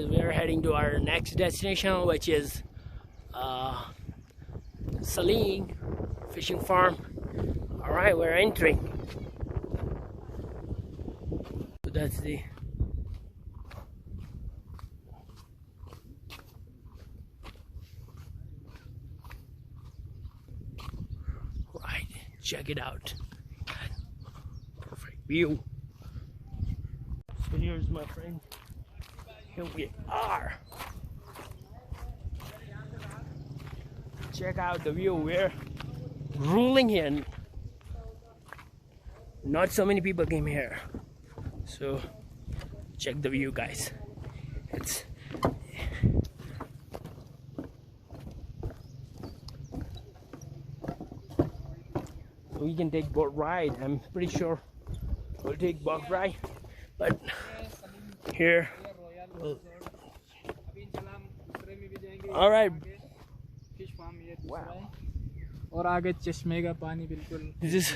guys, we are heading to our next destination, which is Saline Fishing Farm. All right, we're entering. So that's the right. Check it out. Perfect view. So here's my friend. Here we are. Check out the view. We're ruling here. Not so many people came here, so check the view, guys. It's we can take boat ride. I'm pretty sure we'll take boat ride, but here all right. Wow. और आगे चश्मे का पानी बिल्कुल This is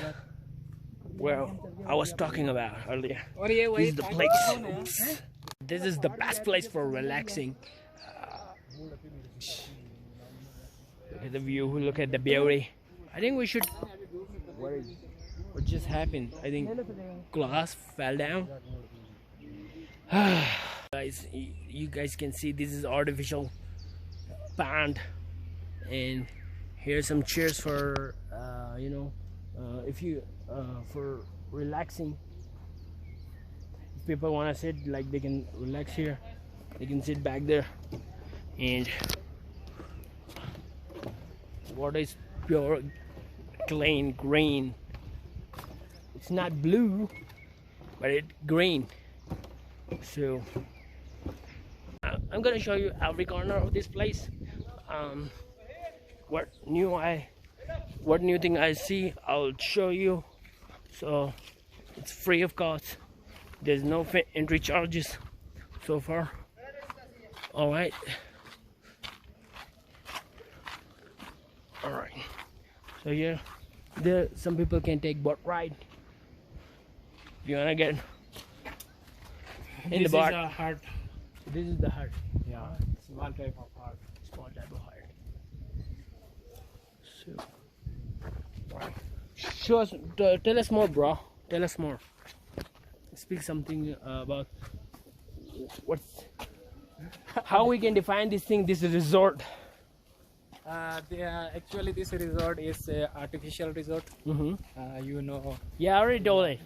well I was talking about earlier. और ये This is the place. This is the best place for relaxing. Look at the view. Look at the beauty. I think we should. What just happened? I think glass fell down. Guys, you guys can see this is artificial pond, and here's some chairs for if you for relaxing. If people want to sit, like, they can relax here. They can sit back there, and water is pure, clean, green. It's not blue, but it's green. So I'm gonna show you every corner of this place. What new thing I see, I'll show you. So it's free of cost. There's no entry charges so far. All right. So here, some people can take boat ride. If you wanna get in the boat. This is a hut. This is the hut. Yeah, small type of hut. Small type of hut. So, show us, tell us more, bro. Tell us more. Speak something about how we can define this thing. This resort. Actually, this resort is a artificial resort. You know. Yeah, I already told it.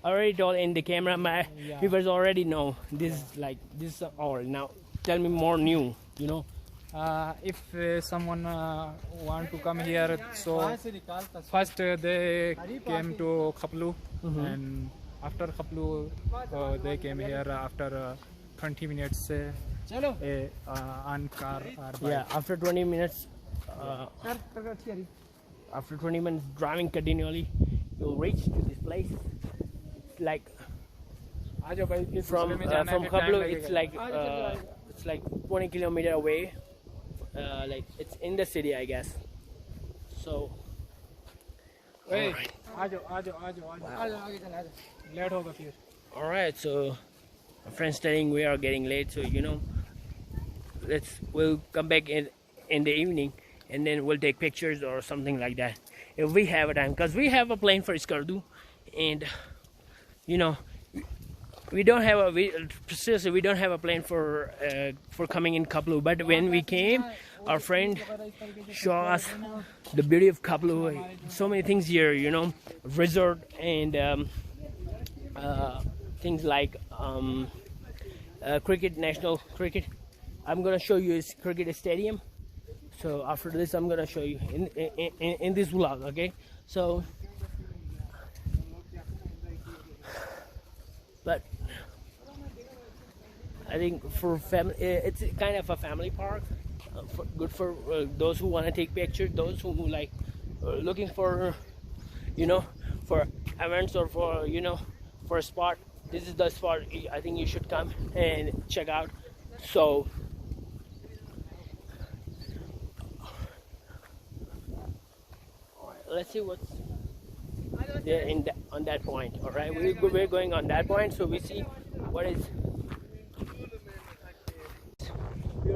I already told in the camera. My viewers already know this. This is all. Now, tell me more new. You know. If someone want to come here, so first they came to Khaplu, and after Khaplu they came here after 20 minutes on car or bike. Yeah, after 20 minutes. After 20 minutes driving continually, you'll reach to this place. It's like from Khaplu, it's like 20 kilometers away. Like it's in the city, I guess. So. All right. So, my friend's telling we are getting late. So we'll come back in the evening, and then we'll take pictures or something like that if we have a time, because we have a plane for Skardu, and we don't have a plane for coming in Khaplu. But when we came, our friend showed us the beauty of Khaplu. So many things here, resort and things like cricket, national cricket. I'm gonna show you his cricket stadium. So after this, I'm gonna show you in this vlog. Okay, so. But I think for family, it's kind of a family park. Good for those who want to take pictures, those who like looking for, for events or for for a spot. This is the spot I think you should come and check out. So. Let's see what's there on that point. All right, we're going on that point, so we see what is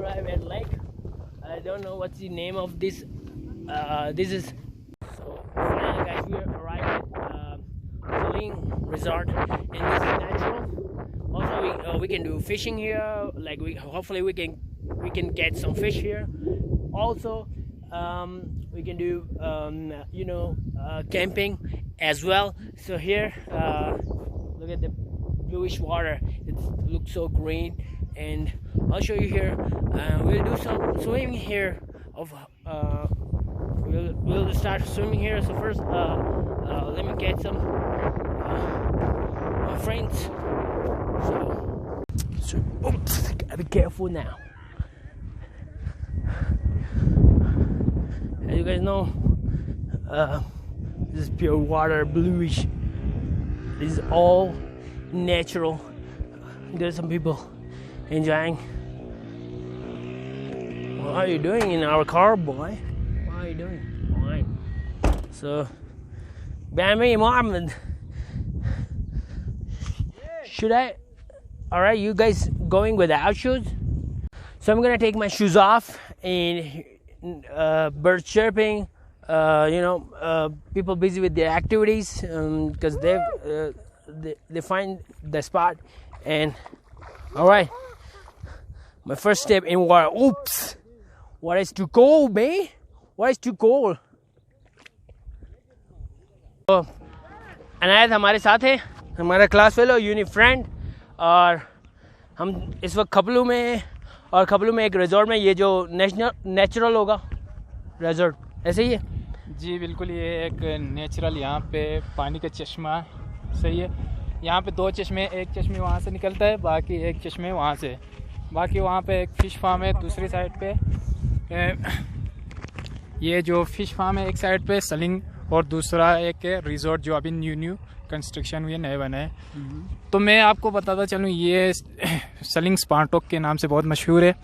arrive at lake. I don't know what's the name of this. This is so finally, guys, we arrived at Saling Resort, and this is natural. Also, we can do fishing here. Like hopefully we can get some fish here. Also, we can do camping as well. So here, look at the bluish water. It looks so green, and I'll show you here. We'll do some swimming here. We'll start swimming here. So first, let me get some friends. So oops, gotta be careful now. As you guys know, this is pure water, bluish. This is all natural. There's some people enjoying. What are you doing in our car, boy? What are you doing? Fine. So, Bammy Mohammed, should I? All right, you guys going without shoes? So I'm gonna take my shoes off, and birds chirping. People busy with their activities because they find the spot. And all right, my first step in water. Oops, what is too cold, man? What is too cold? तो अनायत हमारे साथ है, हमारा class fellow, uni friend, और हम इस वक्त खपलू में हैं, और खपलू में एक रिजॉर्ट में, ये जो नेचुरल होगा रिजॉर्ट, ऐसे ही है जी? बिल्कुल, ये एक नेचुरल यहाँ पे पानी का चश्मा सही है। यहाँ पे 2 चश्मे, एक चश्मे वहाँ से निकलता है, बाकी एक चश्मे वहाँ से। बाकी वहाँ पे एक फ़िश फार्म है दूसरी साइड पे। ये जो फ़िश फार्म है एक साइड पे सलिंग, और दूसरा एक रिजॉर्ट जो अभी न्यू कंस्ट्रक्शन हुई है, नए बने हैं। तो मैं आपको बताता चलूँ, ये सलिंग स्पार्टोक के नाम से बहुत मशहूर है।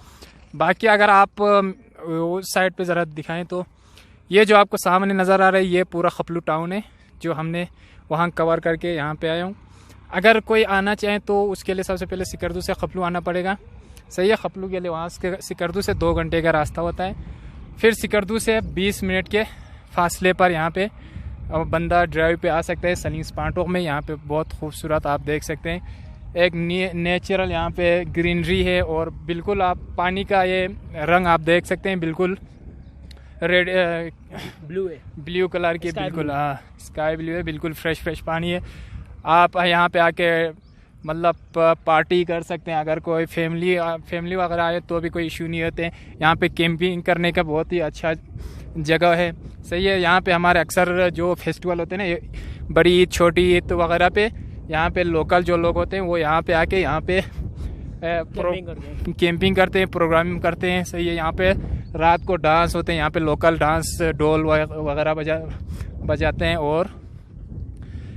बाकी अगर आप उस साइड पे ज़रा दिखाएं तो ये जो आपको सामने नज़र आ रहा है, ये पूरा खपलू टाउन है जो हमने वहाँ कवर करके यहाँ पे आया हूँ। अगर कोई आना चाहे तो उसके लिए सबसे पहले सिकरदू से खपलू आना पड़ेगा, सही है। खपलू के लिए वहाँ से सिकरदू से 2 घंटे का रास्ता होता है। फिर सिकरदू से 20 मिनट के फासले पर यहाँ पे बंदा ड्राइव पे आ सकता है सलिंग स्पार्टोक में। यहाँ पे बहुत खूबसूरत आप देख सकते हैं, एक नेचुरल यहाँ पे ग्रीनरी है, और बिल्कुल आप पानी का ये रंग आप देख सकते हैं, बिल्कुल रेड ब्लू कलर की, बिल्कुल हाँ स्काई ब्लू है, बिल्कुल फ्रेश पानी है। आप यहाँ पे आके मतलब पार्टी कर सकते हैं। अगर कोई फैमिली वगैरह आए तो भी कोई इशू नहीं होते हैं। यहाँ पे कैंपिंग करने का बहुत ही अच्छा जगह है, सही है। यहाँ पे हमारे अक्सर जो फेस्टिवल होते हैं ना, बड़ी ईद, छोटी ईद वगैरह पे, यहाँ पे लोकल जो लोग होते हैं वो यहाँ पे आके यहाँ पे कैंपिंग करते हैं, प्रोग्रामिंग करते हैं, सही है। यहाँ पे रात को डांस होते हैं, यहाँ पे लोकल डांस, ढोल वगैरह बजाते हैं और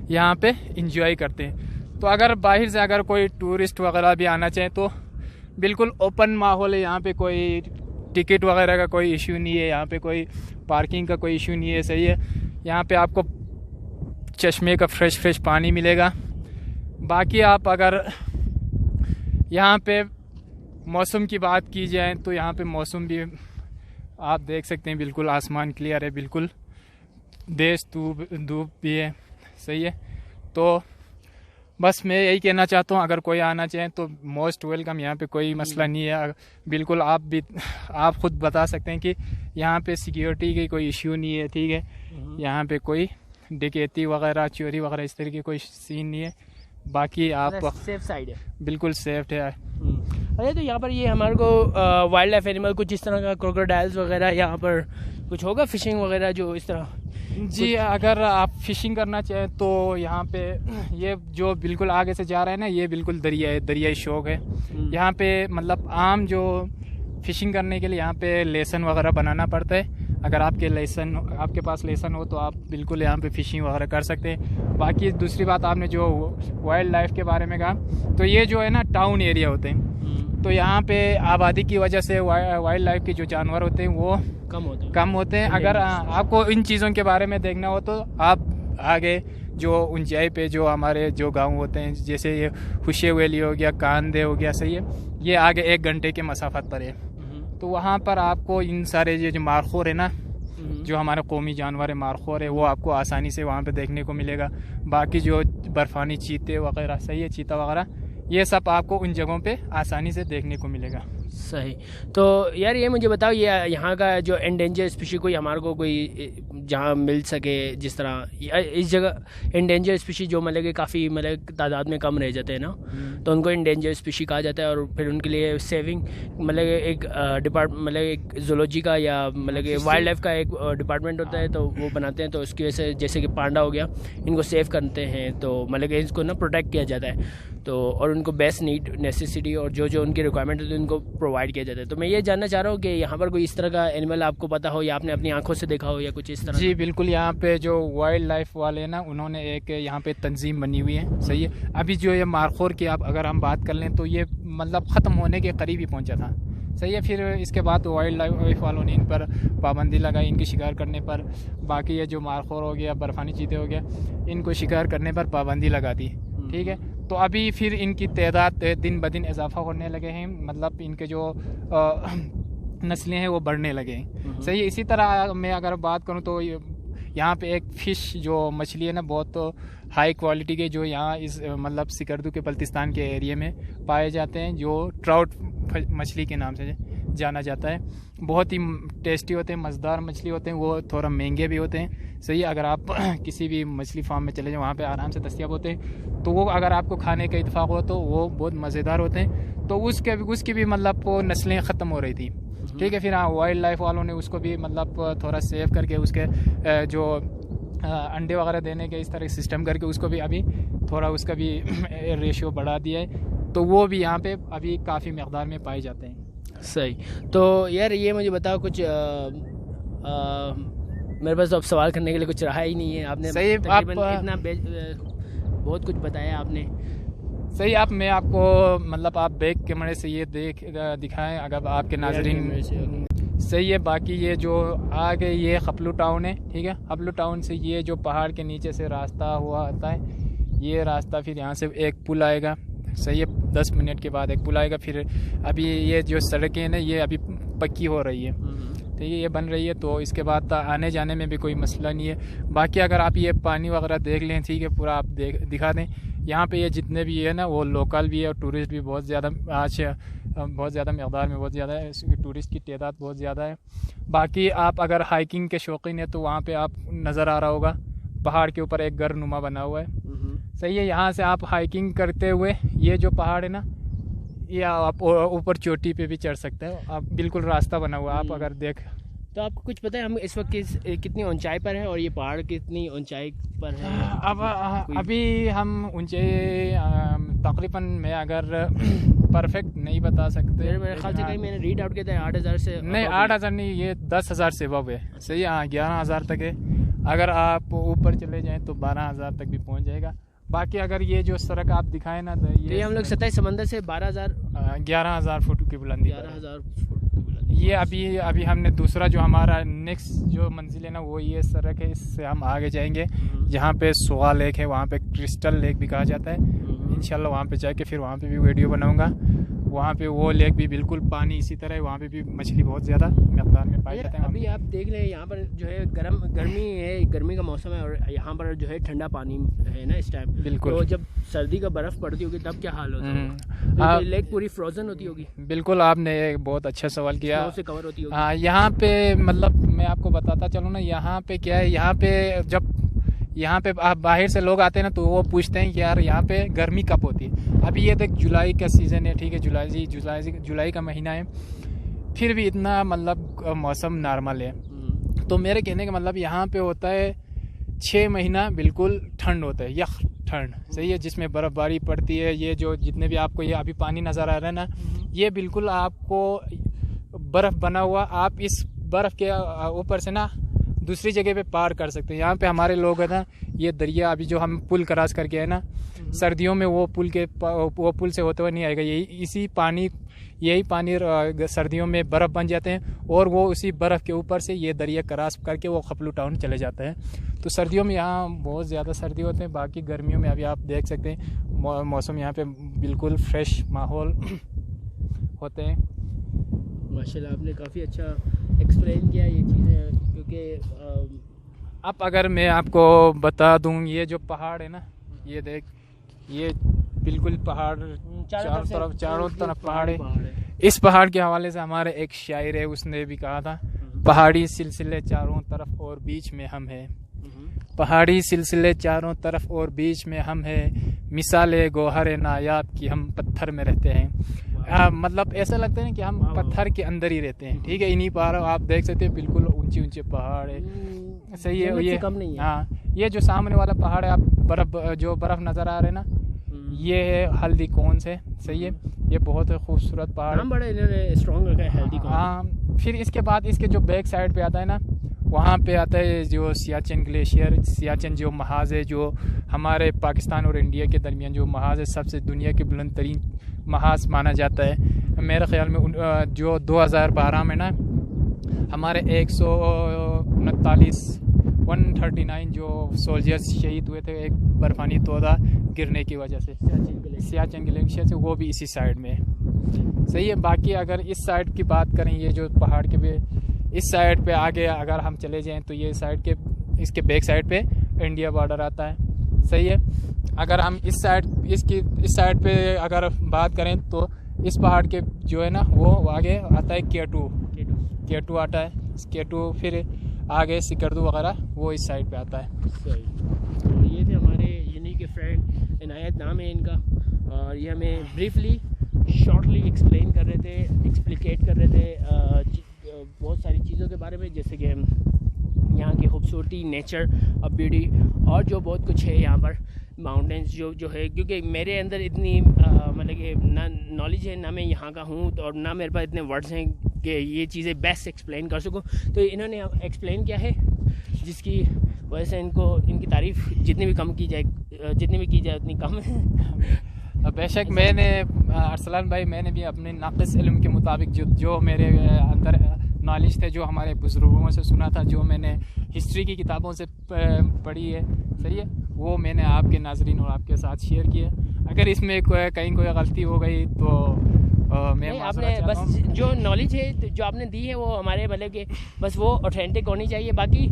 यहाँ पे इंजॉय करते हैं। तो अगर बाहर से अगर कोई टूरिस्ट वगैरह भी आना चाहे तो बिल्कुल ओपन माहौल है। यहाँ पे कोई टिकट वगैरह का कोई इशू नहीं है, यहाँ पे कोई पार्किंग का कोई इशू नहीं है, सही है। यहाँ पे आपको चश्मे का फ्रेश पानी मिलेगा। बाकी आप अगर यहाँ पे मौसम की बात की जाए तो यहाँ पे मौसम भी आप देख सकते हैं, बिल्कुल आसमान क्लियर है, बिल्कुल तेज धूप भी है, सही है। तो बस मैं यही कहना चाहता हूँ, अगर कोई आना चाहे तो मोस्ट वेलकम, यहाँ पे कोई मसला नहीं है। बिल्कुल आप खुद बता सकते हैं कि यहाँ पे सिक्योरिटी की कोई इश्यू नहीं है, ठीक है। यहाँ पे कोई डकैती वगैरह, चोरी वगैरह इस तरह की कोई सीन नहीं है। बाकी आप सेफ साइड है, बिल्कुल सेफ है। अरे तो यहाँ पर ये हमारे को वाइल्ड लाइफ एनिमल कुछ इस तरह का, क्रोकोडाइल्स वगैरह यहाँ पर कुछ होगा, फिशिंग वगैरह जो इस तरह? जी, अगर आप फिशिंग करना चाहें तो यहाँ पे ये जो बिल्कुल आगे से जा रहा है ना, ये बिल्कुल दरियाई शौक है। यहाँ पे मतलब आम जो फिशिंग करने के लिए यहाँ पे लेसन वगैरह बनाना पड़ता है। अगर आपके पास लेसन हो तो आप बिल्कुल यहाँ पे फिशिंग वगैरह कर सकते हैं। बाकी दूसरी बात, आपने जो वाइल्ड लाइफ के बारे में कहा, तो ये जो है ना टाउन एरिया होते हैं, तो यहाँ पे आबादी की वजह से वाइल्ड लाइफ के जो जानवर होते हैं वो कम होते हैं। अगर आपको इन चीज़ों के बारे में देखना हो तो आप आगे जो ऊंचाई पे जो हमारे जो गांव होते हैं, जैसे ये हुशे वैली हो गया, कांदे हो गया, सही है, ये आगे 1 घंटे के मसाफत पर है। तो वहाँ पर आपको इन सारे ये जो मारखोर है ना, जो हमारे कौमी जानवर है मारखोर है, वो आपको आसानी से वहाँ पे देखने को मिलेगा। बाकी जो बर्फानी चीते वगैरह, सही है, चीता वगैरह, ये सब आपको उन जगहों पे आसानी से देखने को मिलेगा। सही। तो यार ये मुझे बताओ, ये यहाँ का जो एंडेंजर स्पीशी कोई हमारे को कोई जहाँ मिल सके, जिस तरह इस जगह एंडेंजर स्पीशी जो मतलब कि काफ़ी मतलब तादाद में कम रह जाते हैं ना, तो उनको एंडेंजर स्पीशी कहा जाता है। और फिर उनके लिए सेविंग मतलब एक मतलब एक जूलॉजी का या मतलब कि वाइल्ड लाइफ का एक डिपार्टमेंट होता है, तो वो बनाते हैं। तो उसकी वजह से जैसे कि पांडा हो गया, इनको सेव करते हैं, तो मतलब कि इसको ना प्रोटेक्ट किया जाता है। तो और उनको बेस्ट नीड नेसेसिटी और जो जो उनकी रिक्वायरमेंट होती है उनको प्रोवाइड किया जाता है। तो मैं ये जानना चाह रहा हूँ कि यहाँ पर कोई इस तरह का एनिमल आपको पता हो या आपने अपनी आंखों से देखा हो या कुछ इस तरह? जी बिल्कुल, यहाँ पे जो वाइल्ड लाइफ वाले ना, उन्होंने एक यहाँ पे तंजीम बनी हुई है, सही है। अभी जो ये मारखोर की आप अगर हम बात कर लें तो ये मतलब ख़त्म होने के करीब ही पहुँचा था, सही है। फिर इसके बाद वाइल्ड लाइफ वालों ने इन पर पाबंदी लगाई, इनके शिकार करने पर। बाकी ये जो मारखोर हो गया, बर्फानी चीते हो गया, इनको शिकार करने पर पाबंदी लगा दी, ठीक है। तो अभी फिर इनकी तादाद दिन ब दिन इजाफा होने लगे हैं, मतलब इनके जो नस्लें हैं वो बढ़ने लगे हैं, सही है। इसी तरह मैं अगर बात करूं तो यहाँ पे एक फ़िश जो मछली है ना, बहुत हाई क्वालिटी के, जो यहाँ इस मतलब सिकरदू के बल्तिस्तान के एरिया में पाए जाते हैं, जो ट्राउट मछली के नाम से जाना जाता है। बहुत ही टेस्टी होते हैं, मज़ेदार मछली होते हैं, वो थोड़ा महंगे भी होते हैं, सही है। अगर आप किसी भी मछली फार्म में चले जाएं, वहाँ पे आराम से दस्तयाब होते हैं, तो वो अगर आपको खाने का इत्तेफाक हो तो वो बहुत मज़ेदार होते हैं। तो उसकी भी मतलब वो नस्लें ख़त्म हो रही थी, ठीक है। फिर हाँ, वाइल्ड लाइफ वालों ने उसको भी मतलब थोड़ा सेव करके उसके जो अंडे वगैरह देने के इस तरह सिस्टम करके उसको भी अभी थोड़ा उसका भी रेशियो बढ़ा दिया है, तो वो भी यहाँ पे अभी काफ़ी मकदार में पाए जाते हैं। सही। तो यार ये मुझे बताओ, कुछ मेरे पास तो अब सवाल करने के लिए कुछ रहा ही नहीं है। आपने सही, आप इतना बहुत कुछ बताया आपने, सही। आप मैं आपको मतलब आप बैक कैमरे से ये दिखाएं अगर आपके नाज़रीन, सही है। बाकी ये जो आगे ये खपलू टाउन है, ठीक है। खपलू टाउन से ये जो पहाड़ के नीचे से रास्ता हुआ आता है, ये रास्ता फिर यहाँ से एक पुल आएगा, सही है। 10 मिनट के बाद एक पुल आएगा। फिर अभी ये जो सड़कें हैं ना, ये अभी पक्की हो रही है, ठीक है, ये बन रही है। तो इसके बाद आने जाने में भी कोई मसला नहीं है। बाकी अगर आप ये पानी वगैरह देख लें, ठीक है, पूरा आप दिखा दें। यहाँ पे ये जितने भी है ना, वो लोकल भी है और टूरिस्ट भी बहुत ज़्यादा, आज बहुत ज़्यादा मकदार में बहुत ज़्यादा है, इसकी टूरिस्ट की तादाद बहुत ज़्यादा है। बाकी आप अगर हाइकिंग के शौकीन है तो वहाँ पे आप नज़र आ रहा होगा, पहाड़ के ऊपर एक घर नुमा बना हुआ है, सही है। यहाँ से आप हाइकिंग करते हुए ये जो पहाड़ है ना, ये आप ऊपर चोटी पे भी चढ़ सकते हैं, आप बिल्कुल रास्ता बना हुआ है, आप अगर देख। तो आपको कुछ पता है हम इस वक्त कितनी ऊंचाई पर हैं और ये पहाड़ कितनी ऊंचाई पर है? अब अभी हम ऊंचाई तकरीबन मैं अगर परफेक्ट नहीं बता सकते, मेरे ख्याल से कहीं मैंने रीड आउट किया था 8,000 से नहीं, 8,000 नहीं, ये 10,000 से अब है, सही है। हाँ, 11,000 तक है। अगर आप ऊपर चले जाएं तो 12,000 तक भी पहुंच जाएगा। बाकी अगर ये जो सड़क आप दिखाएं ना, तो ये हम लोग 27 समंदर से 11,000 फुट की बुलंदी, 11,000 ये अभी हमने दूसरा जो हमारा नेक्स्ट जो मंजिल है ना, वो ये सड़क है, इससे हम आगे जाएंगे जहाँ पे सुगा लेक है, वहाँ पे क्रिस्टल लेक भी कहा जाता है। इंशाल्लाह वहाँ पे जाके फिर वहाँ पे भी वीडियो बनाऊंगा। वहाँ पे वो लेक भी बिल्कुल पानी इसी तरह है, वहाँ पे भी मछली बहुत ज़्यादा मकदार में पाई जाते हैं। अभी आप देख लें यहाँ पर जो है गर्मी है, गर्मी का मौसम है और यहाँ पर जो है ठंडा पानी है ना इस टाइम, बिल्कुल। तो जब सर्दी का बर्फ़ पड़ती होगी तब क्या हाल होता है? तो लेक पूरी फ्रोजन होती होगी। बिल्कुल, आपने एक बहुत अच्छा सवाल किया। से कवर होती होगी। हाँ, यहाँ पे मतलब मैं आपको बताता चलूँ ना, यहाँ पे क्या है, यहाँ पे जब यहाँ पे आप बाहर से लोग आते हैं ना, तो वो पूछते हैं कि यार यहाँ पे गर्मी कब होती है। अभी ये देख जुलाई का सीज़न है, ठीक है, जुलाई का महीना है, फिर भी इतना मतलब मौसम नॉर्मल है। तो मेरे कहने का मतलब यहाँ पे होता है 6 महीना बिल्कुल ठंड होता है, यख ठंड, सही है, जिसमें बर्फ़बारी पड़ती है। ये जो जितने भी आपको ये अभी पानी नज़र आ रहा है ना, ये बिल्कुल आपको बर्फ़ बना हुआ, आप इस बर्फ़ के ऊपर से ना दूसरी जगह पे पार कर सकते हैं। यहाँ पे हमारे लोग है ना, ये दरिया अभी जो हम पुल क्रॉस करके है ना, सर्दियों में वो पुल से होते हुए नहीं आएगा, यही पानी सर्दियों में बर्फ़ बन जाते हैं और वो उसी बर्फ़ के ऊपर से ये दरिया क्रॉस करके वो खपलू टाउन चले जाते हैं। तो सर्दियों में यहाँ बहुत ज़्यादा सर्दी होते हैं। बाकी गर्मियों में अभी आप देख सकते हैं मौसम यहाँ पे बिल्कुल फ्रेश माहौल होते हैं। माशाल्लाह आपने काफ़ी अच्छा एक्सप्लेन किया ये चीज़ें, क्योंकि अब अगर मैं आपको बता दूं, ये जो पहाड़ है ना, ये देख, ये बिल्कुल पहाड़ चारों तरफ पहाड़ है। इस पहाड़ के हवाले से हमारे एक शायर है, उसने भी कहा था, पहाड़ी सिलसिले चारों तरफ और बीच में हम है। पहाड़ी सिलसिले चारों तरफ और बीच में हम है, मिसाले गोहर नायाब की हम पत्थर में रहते हैं। मतलब ऐसा लगता है कि हम पत्थर के अंदर ही रहते हैं। ठीक है, इन्हीं पहाड़ों आप देख सकते हैं, बिल्कुल ऊंचे ऊंचे पहाड़ है। सही है, ये कम नहीं है। हाँ, ये जो सामने वाला पहाड़ है, आप बर्फ नजर आ रहे हैं ना, ये है हल्दी कौन से। सही है, ये बहुत खूबसूरत पहाड़ है, बड़े इन्होंने स्ट्रॉन्ग रखा है हल्दी कौन। हाँ, फिर इसके बाद इसके जो बैक साइड पे आता है ना, वहाँ पे आता है जो सियाचिन ग्लेशियर। सियाचिन जो महाज है, जो हमारे पाकिस्तान और इंडिया के दरमियान जो महाज है, सबसे दुनिया के बुलंद तरीन महाज माना जाता है। मेरे ख्याल में जो 2012 में ना हमारे 139 जो सोल्जर्स शहीद हुए थे एक बर्फानी तोदा गिरने की वजह से, सियाचिन ग्लेशियर से, वो भी इसी साइड में है। सही है, बाकी अगर इस साइड की बात करें, ये जो पहाड़ के पे इस साइड पे आगे अगर हम चले जाएं तो ये साइड के इसके बैक साइड पे इंडिया बॉर्डर आता है। सही है, अगर हम इस साइड पे अगर बात करें तो इस पहाड़ के जो है ना, वो आगे आता है K2 आता है। K2 फिर आगे सिकरदू वगैरह वो इस साइड पे आता है। सही, तो ये थे हमारे यूनिक के फ्रेंड, इनायत नाम है इनका, और ये हमें ब्रीफली शॉर्टली एक्सप्लेन कर रहे थे, एक्सप्लिकेट कर रहे थे बहुत सारी चीज़ों के बारे में, जैसे कि यहाँ की खूबसूरती, नेचर और ब्यूटी, और जो बहुत कुछ है यहाँ पर, माउंटेन्स जो है। क्योंकि मेरे अंदर इतनी मतलब कि ना नॉलेज है, ना मैं यहाँ का हूँ, और ना मेरे पास इतने वर्ड्स हैं कि ये चीज़ें बेस्ट एक्सप्लेन कर सकूँ। तो इन्होंने एक्सप्लेन किया है, जिसकी वजह से इनकी तारीफ़ जितनी भी की जाए उतनी कम है। बेशक मैंने अरसलान भाई, मैंने भी अपने नाक़िस इल्म के मुताबिक जो मेरे अंदर नॉलेज थे, जो हमारे बुज़ुर्गों से सुना था, जो मैंने हिस्ट्री की किताबों से पढ़ी है, सही है, वो मैंने आपके नाज़रीन और आपके साथ शेयर किया। अगर इसमें कहीं कोई गलती हो गई तो मैं आपने बस जो नॉलेज है जो आपने दी है वो हमारे मतलब कि बस वो ऑथेंटिक होनी चाहिए, बाकी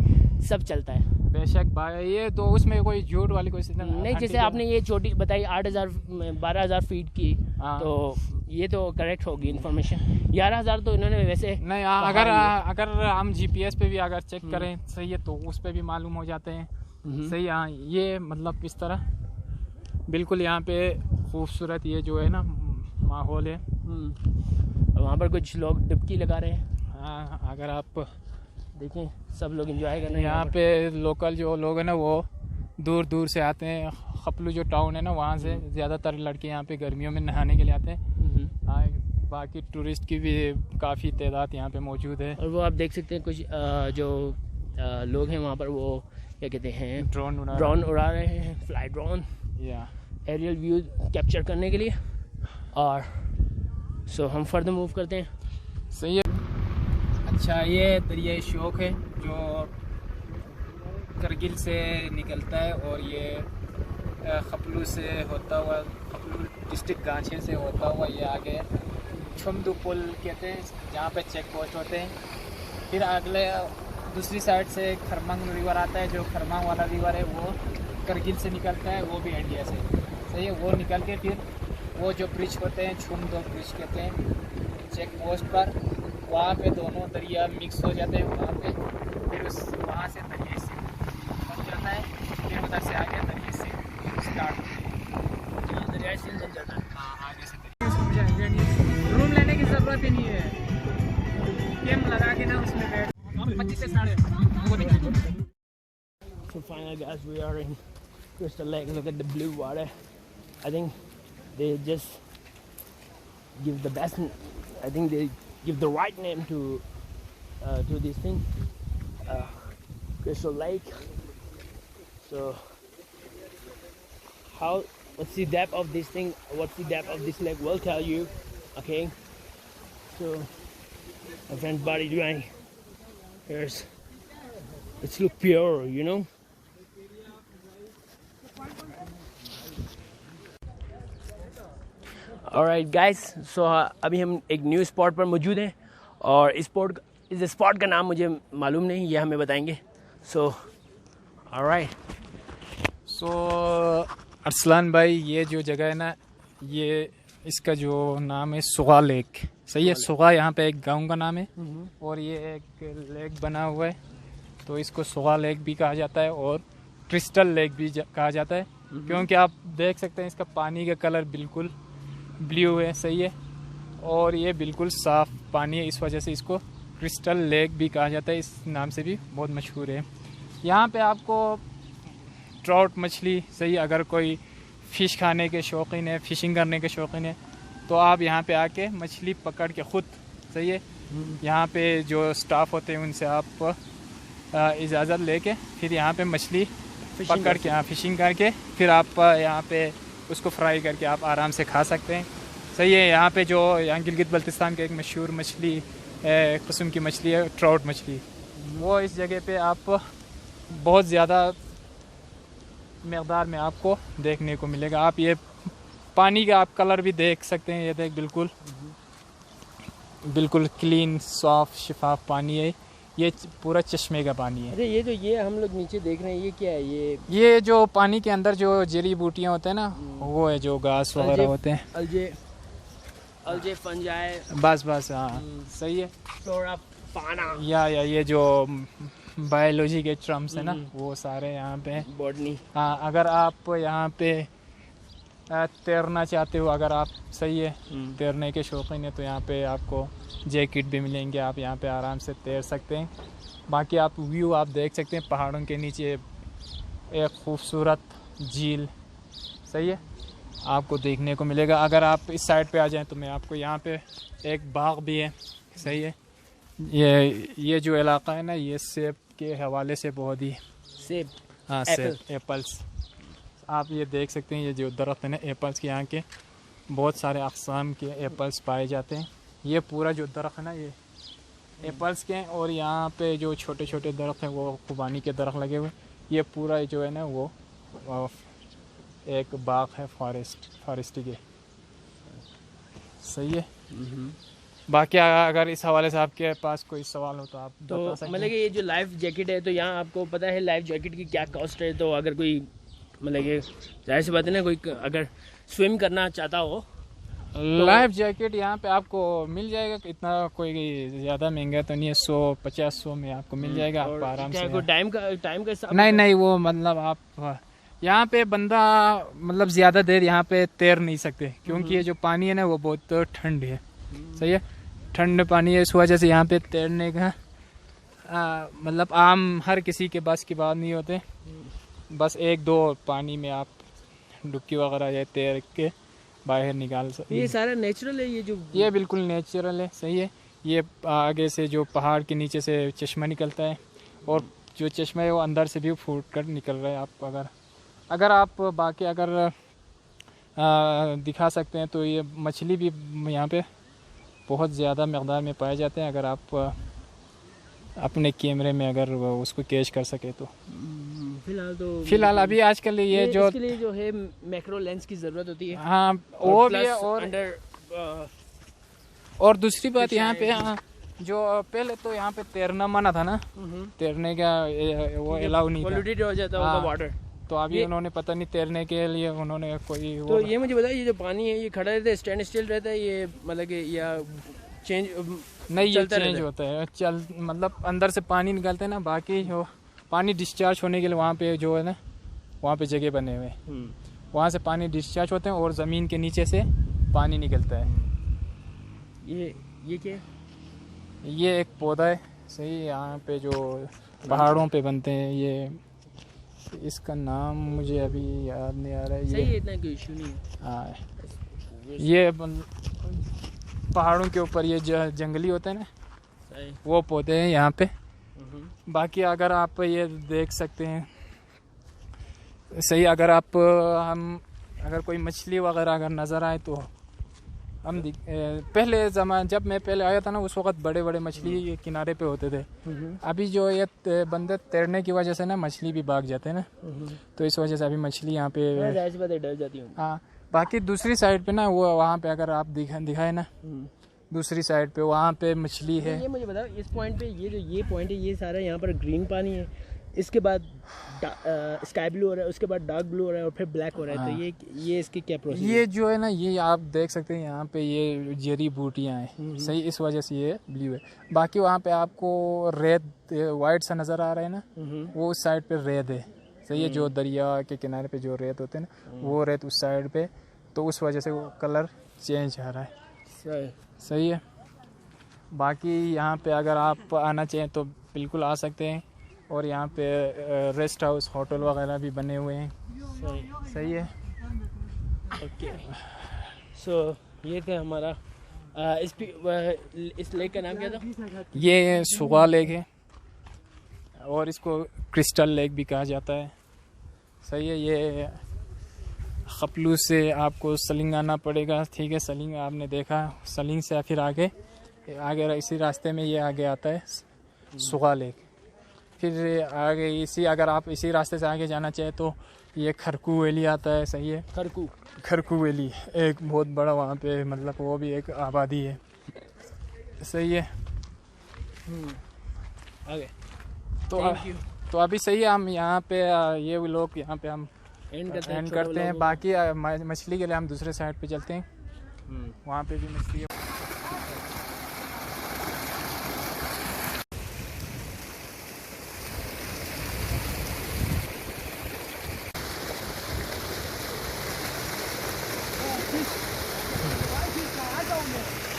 सब चलता है। बेशक भाई, ये तो उसमें कोई झूठ वाली कोई नहीं, जैसे आपने ये छोटी बताई 12,000 फीट की, तो ये तो करेक्ट होगी इन्फॉर्मेशन। 11,000 तो इन्होंने वैसे नहीं, अगर हम GPS पे भी अगर चेक करें, सही है, तो उस पे भी मालूम हो जाते हैं। सही है, हाँ, ये मतलब इस तरह बिल्कुल यहाँ पे खूबसूरत ये जो है ना माहौल है। वहाँ पर कुछ लोग डुबकी लगा रहे हैं। हाँ, अगर आप देखें, सब लोग एंजॉय कर रहे हैं। यहाँ पे लोकल जो लोग हैं ना, वो दूर दूर से आते हैं। खपलू जो टाउन है ना, वहाँ से ज़्यादातर लड़के यहाँ पे गर्मियों में नहाने के लिए आते हैं। हाँ, बाकी टूरिस्ट की भी काफ़ी तादाद यहाँ पे मौजूद है। और वो आप देख सकते हैं कुछ जो लोग हैं वहाँ पर, वो क्या कहते हैं, ड्रोन उड़ा रहे हैं, फ्लाई ड्रोन, या एरियल व्यू कैप्चर करने के लिए। और सो हम फर्दर मूव करते हैं। सही है। अच्छा, ये दरिया शोक है जो करगिल से निकलता है, और ये खपलू से होता हुआ, खपलू डिस्ट्रिक्ट गांछे से होता हुआ ये आगे छुमदू पुल कहते हैं, जहाँ पे चेक पोस्ट होते हैं। फिर अगले दूसरी साइड से खरमंग रिवर आता है, जो खरमंग वाला रिवर है वो करगिल से निकलता है, वो भी इंडिया से। सही है, वो निकल के फिर वो जो ब्रिज होते हैं, छुमदू ब्रिज कहते हैं, चेक पोस्ट पर, वहाँ पे दोनों दरिया मिक्स हो जाते हैं वहाँ पे। फिर वहाँ से दरिया से बन जाता है, फिर उधर से आगे दरिया से स्टार्ट, दरिया से बन जाता है। हाँ, आगे से दरिया। रूम लेने की ज़रूरत ही नहीं है, कैंप लगा के ना उसमें बैठ 25 से 3.5। So finally guys, we are in Crystal Lake. Look at the blue water. I think they just give the best, I think they give the right name to this thing, Crystal Lake. So what's the depth of this thing, what's the depth of this lake, we'll tell you. Okay, so my friend's body drying. It's look pure, you know. Alright guys, so अभी हम एक new spot पर मौजूद हैं, और इस spot का नाम मुझे मालूम नहीं, ये हमें बताएंगे। So alright. सो अरसलान भाई, ये जो जगह है ना, ये इसका जो नाम है सुगा लेक। सही है, सुगा यहाँ पे एक गांव का नाम है और ये एक लेक बना हुआ है, तो इसको सुगा लेक भी कहा जाता है और क्रिस्टल लेक भी कहा जाता है, क्योंकि आप देख सकते हैं इसका पानी का कलर बिल्कुल ब्लू है। सही है, और ये बिल्कुल साफ पानी है, इस वजह से इसको क्रिस्टल लेक भी कहा जाता है, इस नाम से भी बहुत मशहूर है। यहाँ पे आपको ट्राउट मछली, सही, अगर कोई फ़िश खाने के शौकीन है, फ़िशिंग करने के शौकीन है, तो आप यहाँ पे आके मछली पकड़ के ख़ुद, सही है, यहाँ पे जो स्टाफ होते हैं उनसे आप इजाज़त लेके फिर यहाँ पे मछली पकड़ के, फ़िशिंग करके फिर आप यहाँ पे उसको फ्राई करके आप आराम से खा सकते हैं। सही है, यहाँ पे जो यहाँ गिलगित बल्तिस्तान के एक मशहूर मछली किस्म की मछली है ट्राउट मछली, वो इस जगह पे आप बहुत ज़्यादा मकदार में आपको देखने को मिलेगा। आप ये पानी का आप कलर भी देख सकते हैं, ये देख बिल्कुल क्लीन साफ शिफाफ पानी है, ये पूरा चश्मे का पानी है। अरे ये हम लोग नीचे देख रहे हैं, ये क्या है? ये जो पानी के अंदर जो जड़ी बूटियाँ होते हैं ना, वो है जो घास वगैरह होते हैं, अलजे फंजाई, बस हाँ सही है। फ्लोरा फाना, या ये जो बायोलॉजी के टर्म्स है ना, वो सारे यहाँ पे बॉटनी। हाँ, अगर आप यहाँ पे तैरना चाहते हो, अगर आप, सही है, तैरने के शौकीन है, तो यहाँ पे आपको जैकेट भी मिलेंगे, आप यहाँ पे आराम से तैर सकते हैं। बाकी आप व्यू आप देख सकते हैं, पहाड़ों के नीचे एक खूबसूरत झील, सही है, आपको देखने को मिलेगा। अगर आप इस साइड पे आ जाएं तो मैं आपको यहाँ पे एक बाग भी है, सही है, ये जो इलाका है ना, ये सेब के हवाले से बहुत ही, सेब, हाँ सेब, एप्पल्स, आप ये देख सकते हैं, ये जो दरख्त है ना एप्पल्स के, यहाँ के बहुत सारे अक़साम के एप्पल्स पाए जाते हैं। ये पूरा जो दरख्त है ना, ये एप्पल्स के हैं, और यहाँ पे जो छोटे छोटे दरख्त हैं वो खुबानी के दरख्त लगे हुए। ये पूरा जो है ना वो एक बाग है फॉरेस्ट के, सही है। बाकी अगर इस हवाले से आपके पास कोई सवाल हो तो आप बता सकते हैं। मतलब कि ये जो लाइफ जैकेट है, तो यहाँ आपको पता है लाइफ जैकेट की क्या कॉस्ट है? तो अगर कोई, मतलब कि जाहिर सी बात है ना, कोई अगर स्विम करना चाहता हो, लाइफ जैकेट यहाँ पे आपको मिल जाएगा, इतना कोई ज़्यादा महंगा तो नहीं है, 100-50 में आपको मिल जाएगा, आप आराम से। टाइम का हिसाब नहीं, वो मतलब आप यहाँ पे बंदा मतलब ज़्यादा देर यहाँ पे तैर नहीं सकते, क्योंकि ये जो पानी है ना वो बहुत ठंड है, सही है, ठंड पानी है, इस वजह से यहाँ पे तैरने का मतलब आम हर किसी के बस की बात नहीं होते। बस 1-2 पानी में आप डुबकी वगैरह या तैर के बाहर निकाल सकते। ये सारा नेचुरल है, ये बिल्कुल नेचुरल है, सही है। ये आगे से जो पहाड़ के नीचे से चश्मा निकलता है, और जो चश्मा है वो अंदर से भी फूट कर निकल रहा है। आप अगर आप बाकी अगर दिखा सकते हैं तो ये मछली भी यहाँ पे बहुत ज़्यादा मकदार में पाए जाते हैं, अगर आप अपने कैमरे में अगर उसको कैच कर सके तो। फिलहाल अभी आजकल ये जो इसके लिए जो है मैक्रो लेंस की ज़रूरत होती है। हाँ, वो भी है, और दूसरी बात यहाँ पे, हाँ, जो पहले तो यहाँ पे तैरना मना था ना, तैरने का वो अलाउ नहीं था, पोल्यूटेड हो जाता होगा वाटर। तो अभी उन्होंने पता नहीं तैरने के लिए उन्होंने कोई तो ये मुझे बताइए, ये जो पानी है ये खड़ा रहता है, स्टैंड स्टिल रहता है, ये मतलब कि या चेंज नहीं, ये चेंज होता है, मतलब अंदर से पानी निकलते हैं ना, बाकी जो पानी डिस्चार्ज होने के लिए वहाँ पे जो है ना, वहाँ पे जगह बने हुए हैं, वहाँ से पानी डिस्चार्ज होते हैं और ज़मीन के नीचे से पानी निकलता है। ये क्या है? ये एक पौधा है, सही, यहाँ पे जो पहाड़ों पे बनते हैं, ये इसका नाम मुझे अभी याद नहीं आ रहा है। सही है, इतना कोई इशू नहीं है। हाँ, ये पहाड़ों के ऊपर ये जंगली होते हैं ना, वो पौधे हैं यहाँ पे। बाकी अगर आप ये देख सकते हैं, सही, अगर आप अगर कोई मछली वगैरह अगर नज़र आए तो हम पहले जब मैं पहले आया था ना, उस वक्त बड़े बड़े मछली किनारे पे होते थे। अभी जो ये बंदे तैरने की वजह से ना मछली भी भाग जाते हैं ना, तो इस वजह से अभी मछली यहाँ पे डर जाती है। हाँ, बाकी दूसरी साइड पे ना, वो वहाँ पे अगर आप दिखाए ना, दूसरी साइड पे वहाँ पे मछली है। ये मुझे बताओ, इस पॉइंट पे ये पॉइंट है, ये सारा यहाँ पर ग्रीन पानी है, इसके बाद स्काई ब्लू हो रहा है, उसके बाद डार्क ब्लू हो रहा है और फिर ब्लैक हो रहा है। हाँ। तो ये इसकी क्या प्रोसेस है? ये जो है ना, ये आप देख सकते हैं यहाँ पे ये जड़ी बूटियाँ हैं, सही, इस वजह से ये ब्लू है। बाकी वहाँ पे आपको रेत वाइट सा नज़र आ रहा है ना, वो उस साइड पे रेत है, सही है, जो दरिया के किनारे पे जो रेत होते हैं ना, वो रेत उस साइड पे, तो उस वजह से वो कलर चेंज आ रहा है, सही है। बाकी यहाँ पे अगर आप आना चाहें तो बिल्कुल आ सकते हैं, और यहाँ पे रेस्ट हाउस होटल वगैरह भी बने हुए हैं, सही है। ओके, सो ये थे हमारा इस लेक का नाम क्या था? ये सुगा लेक है, और इसको क्रिस्टल लेक भी कहा जाता है, सही है। ये खपलू से आपको सलिंग आना पड़ेगा, ठीक है, सलिंग आपने देखा, सलिंग से फिर आगे इसी रास्ते में ये आगे आता है सुगा लेक। फिर आगे इसी, अगर आप इसी रास्ते से आगे जाना चाहे तो ये खरकू वैली आता है, सही है, खरकू वैली एक बहुत बड़ा वहाँ पे, मतलब वो भी एक आबादी है, सही है। आगे तो अभी सही है, हम यहाँ पे ये लोग यहाँ पे हम एंड करते हैं। बाकी मछली के लिए हम दूसरे साइड पे चलते हैं, वहाँ पे भी मछली है।